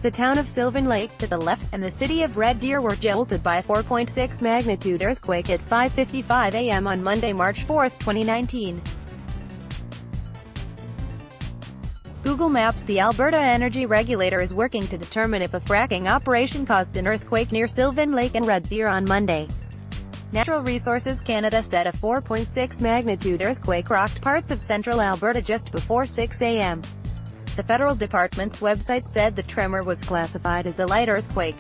The town of Sylvan Lake, to the left, and the city of Red Deer were jolted by a 4.6 magnitude earthquake at 5:55 a.m. on Monday, March 4, 2019. Google Maps. The Alberta Energy Regulator is working to determine if a fracking operation caused an earthquake near Sylvan Lake and Red Deer on Monday. Natural Resources Canada said a 4.6 magnitude earthquake rocked parts of central Alberta just before 6 a.m. The federal department's website said the tremor was classified as a light earthquake.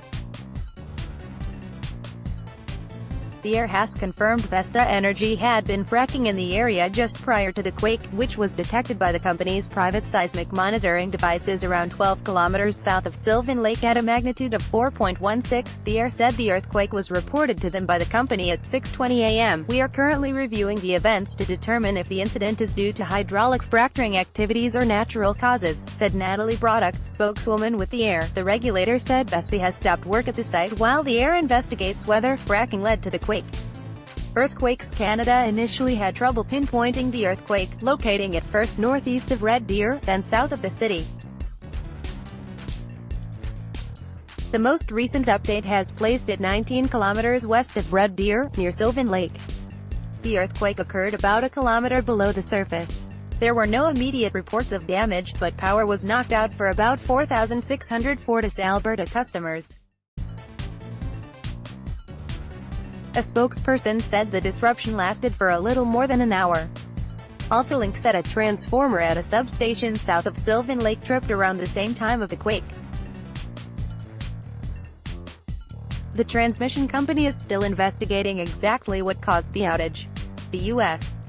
The Air has confirmed Vesta Energy had been fracking in the area just prior to the quake, which was detected by the company's private seismic monitoring devices around 12 kilometers south of Sylvan Lake at a magnitude of 4.16. The Air said the earthquake was reported to them by the company at 6:20 a.m. "We are currently reviewing the events to determine if the incident is due to hydraulic fracturing activities or natural causes," said Natalie Broddock, spokeswoman with the Air. The regulator said Vesta has stopped work at the site while the Air investigates whether fracking led to the quake. Earthquakes Canada initially had trouble pinpointing the earthquake, locating it first northeast of Red Deer, then south of the city. The most recent update has placed it 19 kilometers west of Red Deer, near Sylvan Lake. The earthquake occurred about a kilometer below the surface. There were no immediate reports of damage, but power was knocked out for about 4,600 Fortis Alberta customers. A spokesperson said the disruption lasted for a little more than an hour. AltaLink said a transformer at a substation south of Sylvan Lake tripped around the same time of the quake. The transmission company is still investigating exactly what caused the outage. The U.S.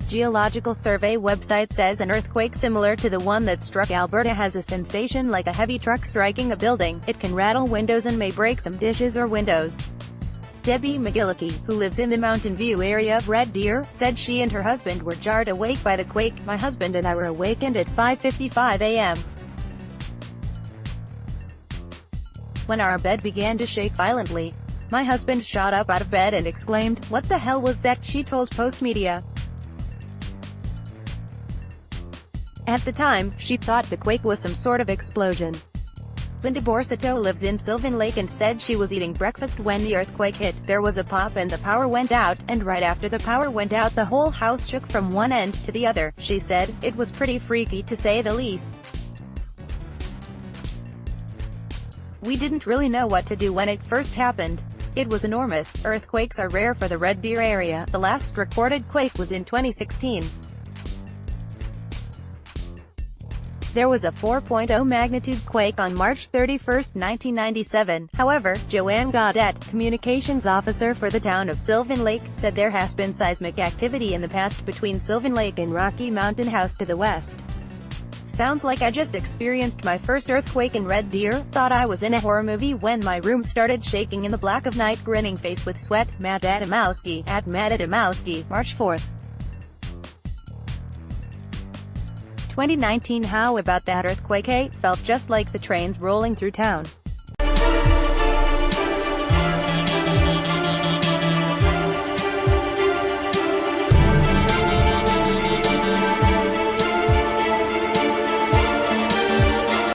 Geological Survey website says an earthquake similar to the one that struck Alberta has a sensation like a heavy truck striking a building. It can rattle windows and may break some dishes or windows. Debbie McGillicuddy, who lives in the Mountain View area of Red Deer, said she and her husband were jarred awake by the quake. "My husband and I were awakened at 5:55 a.m. when our bed began to shake violently. My husband shot up out of bed and exclaimed, 'What the hell was that?' she told Postmedia. At the time, she thought the quake was some sort of explosion. Linda Borsato lives in Sylvan Lake and said she was eating breakfast when the earthquake hit. There was a pop and the power went out, and right after the power went out the whole house shook from one end to the other," she said. "It was pretty freaky to say the least. We didn't really know what to do when it first happened. It was enormous." Earthquakes are rare for the Red Deer area. The last recorded quake was in 2016. There was a 4.0 magnitude quake on March 31, 1997. However, Joanne Gaudette, communications officer for the town of Sylvan Lake, said there has been seismic activity in the past between Sylvan Lake and Rocky Mountain House to the west. "Sounds like I just experienced my first earthquake in Red Deer. Thought I was in a horror movie when my room started shaking in the black of night, grinning face with sweat." Matt Adamowski, at Matt Adamowski, March 4. 2019. How about that earthquake? Felt just like the trains rolling through town.